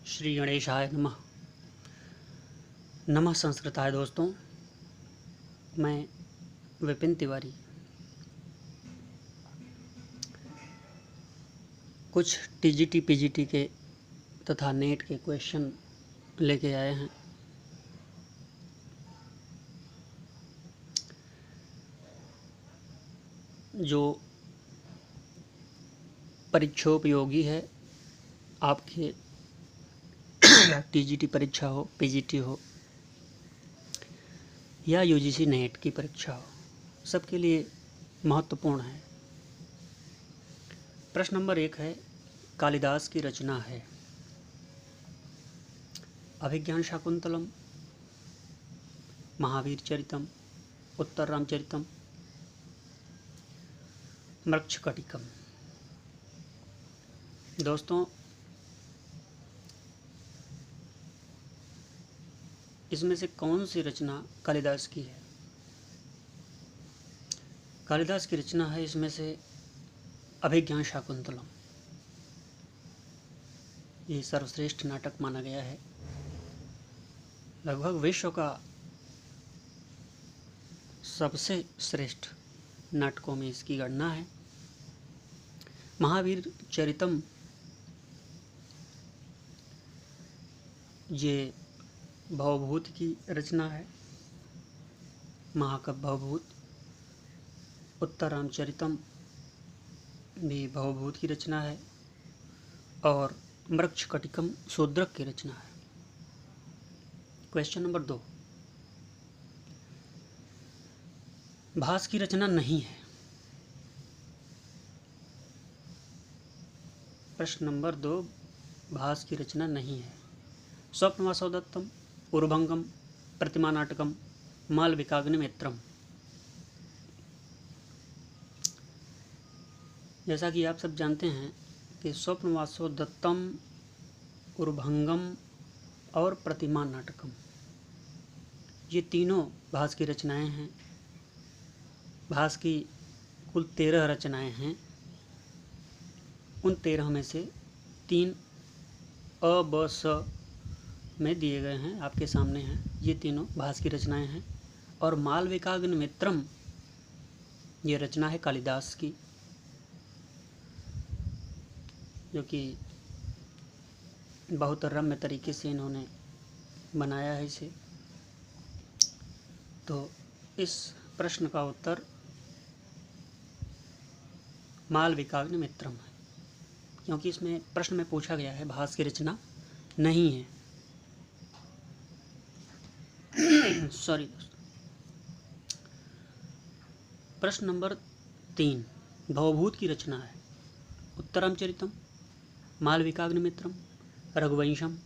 श्री गणेशाय नमः। नमः संस्कृताय। दोस्तों, मैं विपिन तिवारी कुछ टीजीटी पीजीटी के तथा नेट के क्वेश्चन लेके आए हैं। जो परीक्षोपयोगी है, आपके टीजीटी परीक्षा हो, पीजीटी हो या यूजीसी नेट की परीक्षा हो, सबके लिए महत्वपूर्ण है। प्रश्न नंबर 1 है, कालिदास की रचना है अभिज्ञान शाकुंतलम, महावीर चरितम, उत्तर रामचरितम, मृच्छकटिकम। दोस्तों, इसमें से कौन सी रचना कालिदास की है? कालिदास की रचना है इसमें से अभिज्ञान शाकुंतलम। ये सर्वश्रेष्ठ नाटक माना गया है। लगभग विश्व का सबसे श्रेष्ठ नाटकों में इसकी गणना है। महावीर चरितम ये भवभूत की रचना है, महाकाव्य भवभूत। उत्तर रामचरितम भी भवभूत की रचना है और मृच्छकटिकम शूद्रक की रचना है। क्वेश्चन नंबर 2, भास की रचना नहीं है। प्रश्न नंबर 2, भास की रचना नहीं है। स्वप्नवासवदत्तम, उर्भंगम, प्रतिमा नाटकम, मालविकाग्निमित्रम। जैसा कि आप सब जानते हैं कि स्वप्नवासवदत्तम, उर्भंगम और प्रतिमा नाटकम, ये तीनों भास की रचनाएं हैं। भास की कुल 13 रचनाएं हैं। उन 13 में से 3 अ ब स में दिए गए हैं, आपके सामने हैं। ये तीनों भास की रचनाएं हैं। और मालविकाग्निमित्रम ये रचना है कालिदास की, जो कि बहुत रम्य तरीके से इन्होंने बनाया है इसे। तो इस प्रश्न का उत्तर मालविकाग्निमित्रम है, क्योंकि इसमें प्रश्न में पूछा गया है भास की रचना नहीं है। सॉरी दोस्तों। प्रश्न नंबर 3, भवभूत की रचना है उत्तरामचरितम, मालविकाग्निमित्रम, रघुवंशम,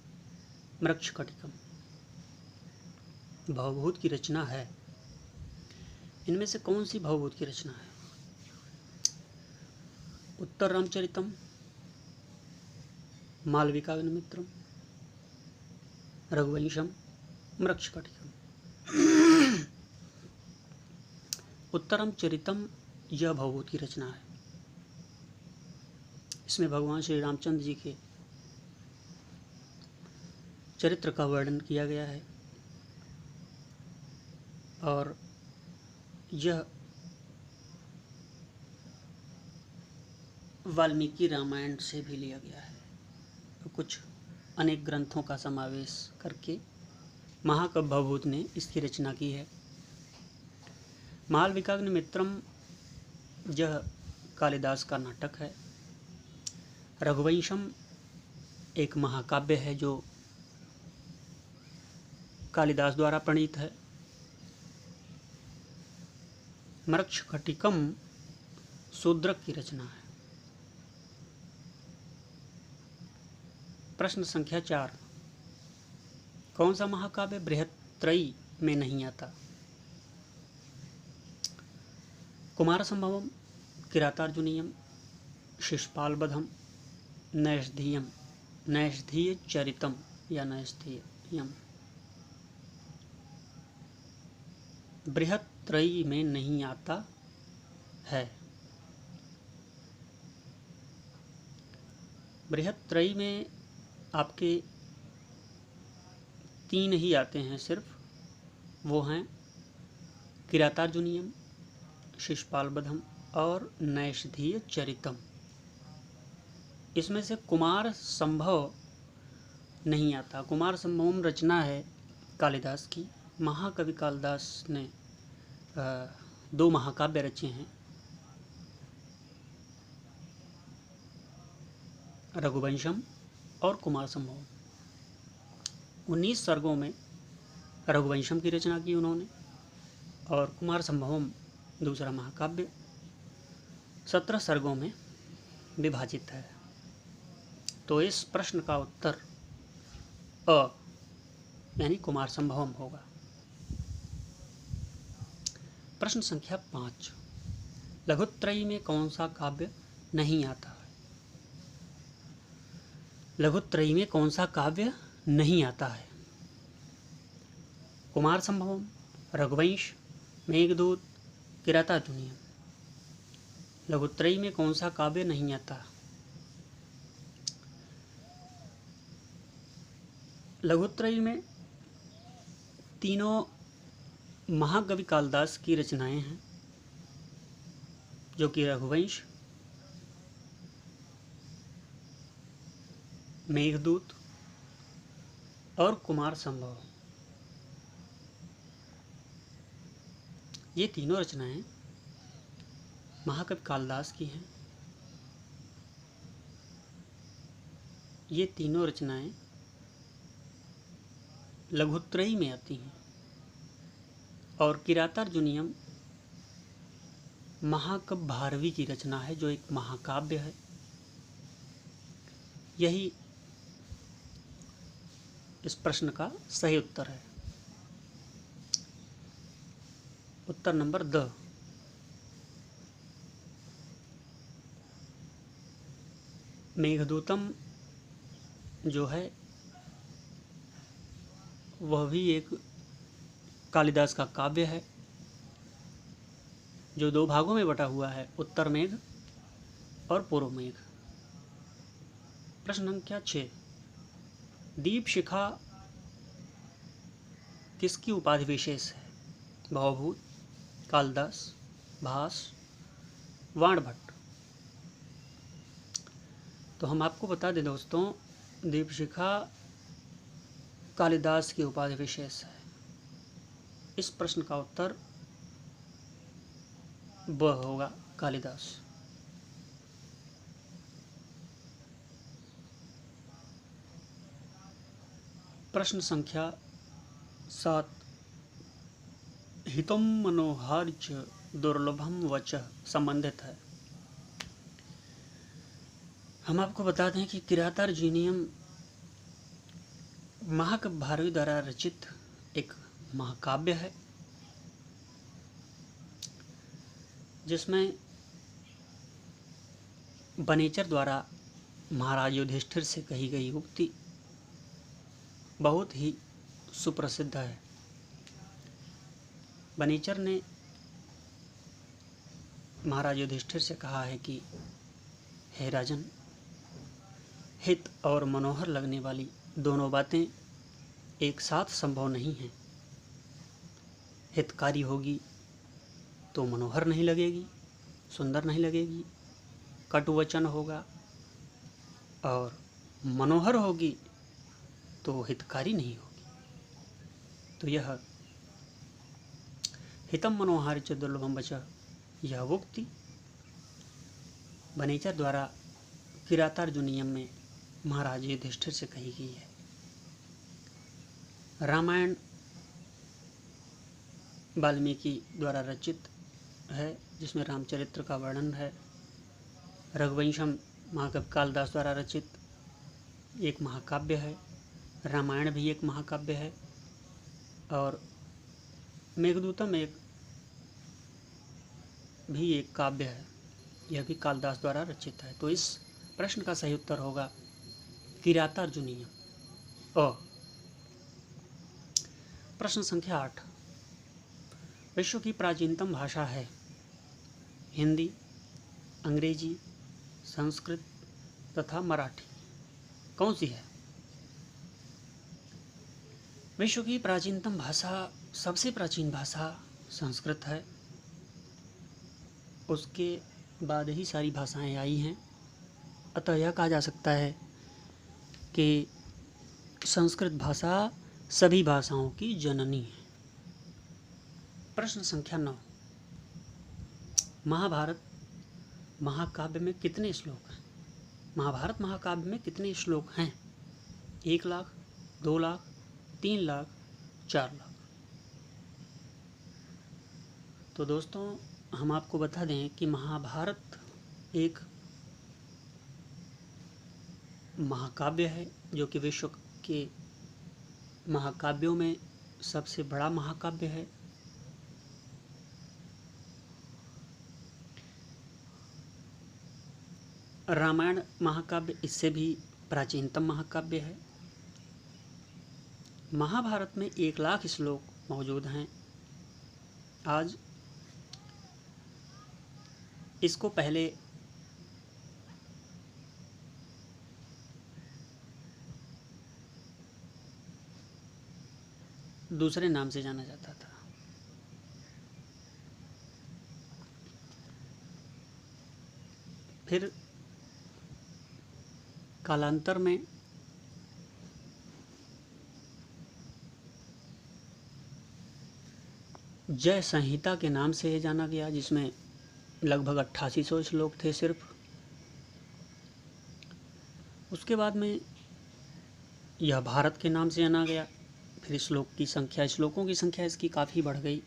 मृच्छकटिकम। भवभूत की रचना है। इनमें से कौन सी भवभूत की रचना है? उत्तर रामचरितम, मालविकाग्निमित्रम, रघुवंशम, मृच्छकटिकम। उत्तरम चरितम यह भवभूत की रचना है। इसमें भगवान श्री रामचंद्र जी के चरित्र का वर्णन किया गया है और यह वाल्मीकि रामायण से भी लिया गया है। तो कुछ अनेक ग्रंथों का समावेश करके महाकाव्य भवभूत ने इसकी रचना की है। मालविकाग्निमित्रम यह कालिदास का नाटक है। रघुवंशम एक महाकाव्य है जो कालिदास द्वारा प्रणीत है। मृच्छकटिकम शूद्रक की रचना है। प्रश्न संख्या 4, कौन सा महाकाव्य बृहत्त्रयी में नहीं आता? कुमारसंभवम, किरातार्जुनीयम, शिशुपालवधम, नैषधीयम, नैषधीय चरितम या नैषधीयम। बृहत्त्रयी में नहीं आता है। बृहत्त्रयी में आपके 3 ही आते हैं सिर्फ, वो हैं किरातार्जुनीयम, शिशुपालवधम और नैषधीय चरितम। इसमें से कुमार संभव नहीं आता। कुमार संभवम रचना है कालिदास की। महाकवि कालिदास ने 2 महाकाव्य रचे हैं, रघुवंशम और कुमार संभवम। 19 सर्गों में रघुवंशम की रचना की उन्होंने, और कुमार संभवम दूसरा महाकाव्य 17 सर्गों में विभाजित है। तो इस प्रश्न का उत्तर अ यानी कुमार संभवम होगा। प्रश्न संख्या 5, लघुत्रयी में कौन सा काव्य नहीं आता है? लघुत्रयी में कौन सा काव्य नहीं आता है? कुमार संभवम, रघुवंश, मेघदूत, किरातार्जुनीयम। लघुत्रयी में कौन सा काव्य नहीं आता? लघुत्रयी में तीनों महाकवि कालिदास की रचनाएं हैं, जो कि रघुवंश, मेघदूत और कुमार संभव। ये तीनों रचनाएं महाकवि कालिदास की हैं। ये तीनों रचनाएं लघुत्रयी में आती हैं, और किरातार्जुनीयम महाकवि भारवी की रचना है, जो एक महाकाव्य है। यही इस प्रश्न का सही उत्तर है। उत्तर नंबर द। मेघदूतम जो है वह भी एक कालिदास का काव्य है, जो 2 भागों में बटा हुआ है, उत्तर मेघ और पूर्व मेघ। प्रश्न संख्या 6, दीप शिखा किसकी उपाधि विशेष है? भवभूत, कालिदास, भास, वाणभट्ट। तो हम आपको बता दें दोस्तों, दीपशिखा कालिदास की उपाधि विशेष है। इस प्रश्न का उत्तर ब होगा, कालिदास। प्रश्न संख्या 7, हितम मनोहार्य दुर्लभम वचः संबंधित है। हम आपको बता दें कि किरातार्जुनीयम महाकवि भारवी द्वारा रचित एक महाकाव्य है, जिसमें बनेचर द्वारा महाराज युधिष्ठिर से कही गई उक्ति बहुत ही सुप्रसिद्ध है। बनेचर ने महाराज युधिष्ठिर से कहा है कि हे राजन, हित और मनोहर लगने वाली दोनों बातें एक साथ संभव नहीं हैं। हितकारी होगी तो मनोहर नहीं लगेगी, सुंदर नहीं लगेगी, कटुवचन होगा, और मनोहर होगी तो हितकारी नहीं होगी। तो यह हितम मनोहार्य च दुर्लभम वचः, यह उक्ति बनेचर द्वारा किरातार्जुनीयम में महाराज युधिष्ठिर से कही गई है। रामायण वाल्मीकि द्वारा रचित है, जिसमें रामचरित्र का वर्णन है। रघुवंशम महाकवि कालिदास द्वारा रचित एक महाकाव्य है। रामायण भी एक महाकाव्य है, और मेघदूतम भी एक काव्य है, यह भी कालिदास द्वारा रचित है। तो इस प्रश्न का सही उत्तर होगा किरातार्जुनीयम। प्रश्न संख्या 8, विश्व की प्राचीनतम भाषा है हिंदी, अंग्रेजी, संस्कृत तथा मराठी। कौन सी है? विश्व की प्राचीनतम भाषा, सबसे प्राचीन भाषा संस्कृत है। उसके बाद ही सारी भाषाएं आई हैं। अतः यह कहा जा सकता है कि संस्कृत भाषा सभी भाषाओं की जननी है। प्रश्न संख्या 9, महाभारत महाकाव्य में कितने श्लोक हैं? महाभारत महाकाव्य में कितने श्लोक हैं? 1 लाख, 2 लाख, 3 लाख, 4 लाख। तो दोस्तों, हम आपको बता दें कि महाभारत एक महाकाव्य है जो कि विश्व के महाकाव्यों में सबसे बड़ा महाकाव्य है। रामायण महाकाव्य इससे भी प्राचीनतम महाकाव्य है। महाभारत में 1 लाख श्लोक मौजूद हैं। आज इसको पहले दूसरे नाम से जाना जाता था। फिर कालांतर में जय संहिता के नाम से जाना गया, जिसमें लगभग 8800 श्लोक थे सिर्फ। उसके बाद में यह भारत के नाम से जाना गया। फिर श्लोकों की संख्या इसकी काफ़ी बढ़ गई।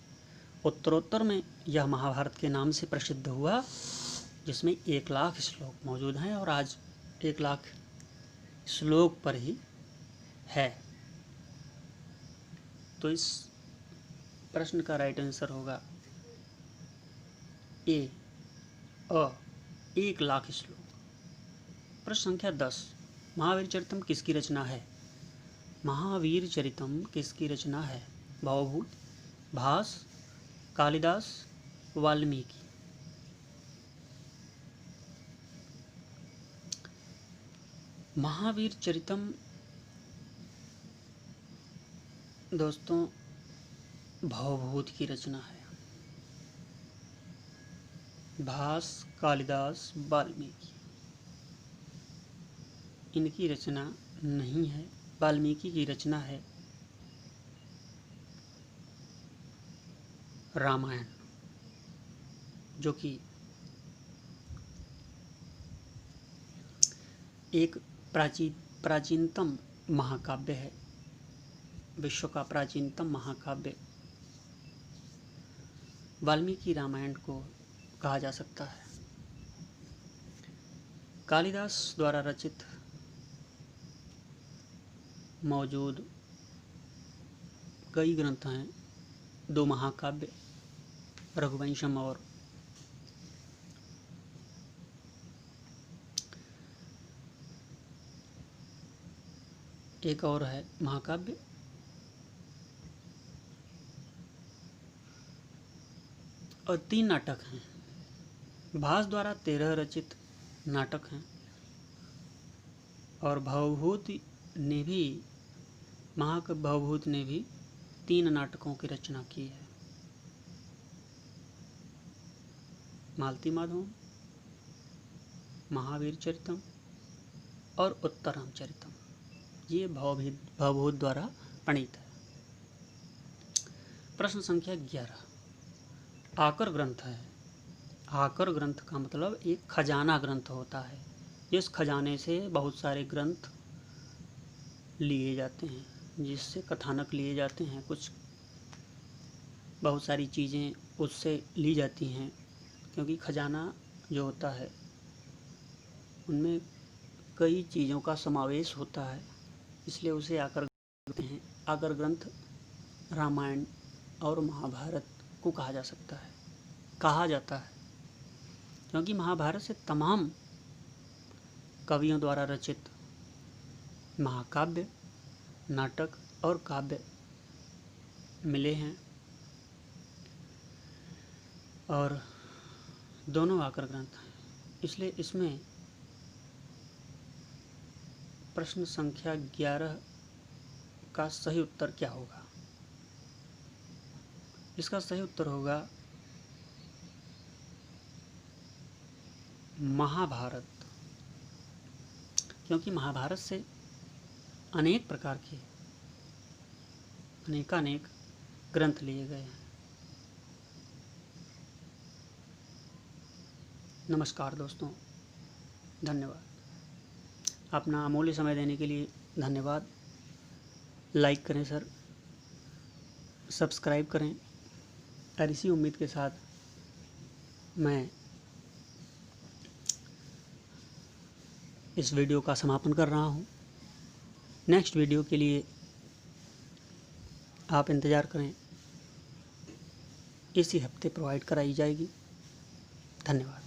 उत्तरोत्तर में यह महाभारत के नाम से प्रसिद्ध हुआ, जिसमें 1 लाख श्लोक मौजूद हैं और आज 1 लाख श्लोक पर ही है। तो इस प्रश्न का राइट आंसर होगा ए, 1 लाख श्लोक। प्रश्न संख्या 10, महावीर चरितम किसकी रचना है? महावीर चरितम किसकी रचना है? भवभूत, भास, कालिदास, वाल्मीकि। महावीर चरितम दोस्तों भवभूत की रचना है। भास, कालिदास, वाल्मीकि इनकी रचना नहीं है। वाल्मीकि की रचना है रामायण, जो कि एक प्राचीनतम महाकाव्य है। विश्व का प्राचीनतम महाकाव्य वाल्मीकि रामायण को कहा जा सकता है। कालिदास द्वारा रचित मौजूद कई ग्रंथ हैं। 2 महाकाव्य रघुवंशम और एक और है महाकाव्य, और 3 नाटक हैं। भास द्वारा 13 रचित नाटक हैं और भवभूत ने भी 3 नाटकों की रचना की है। मालती माधवम, महावीर चरितम और उत्तराम चरितम, ये भवभूत द्वारा प्रणीत है। प्रश्न संख्या 11, आकर ग्रंथ है। आकर ग्रंथ का मतलब एक खजाना ग्रंथ होता है। जिस खजाने से बहुत सारे ग्रंथ लिए जाते हैं, जिससे कथानक लिए जाते हैं, कुछ बहुत सारी चीज़ें उससे ली जाती हैं, क्योंकि खजाना जो होता है उनमें कई चीज़ों का समावेश होता है, इसलिए उसे आकर कहते हैं। आकर ग्रंथ रामायण और महाभारत को कहा जाता है, क्योंकि महाभारत से तमाम कवियों द्वारा रचित महाकाव्य, नाटक और काव्य मिले हैं, और दोनों आकर ग्रंथ हैं। इसलिए इसमें प्रश्न संख्या 11 का सही उत्तर क्या होगा? इसका सही उत्तर होगा महाभारत, क्योंकि महाभारत से अनेक प्रकार के अनेकानेक ग्रंथ लिए गए हैं। नमस्कार दोस्तों, धन्यवाद। अपना अमूल्य समय देने के लिए धन्यवाद। लाइक करें सर, सब्सक्राइब करें, और इसी उम्मीद के साथ मैं इस वीडियो का समापन कर रहा हूँ। नेक्स्ट वीडियो के लिए आप इंतज़ार करें, इसी हफ्ते प्रोवाइड कराई जाएगी। धन्यवाद।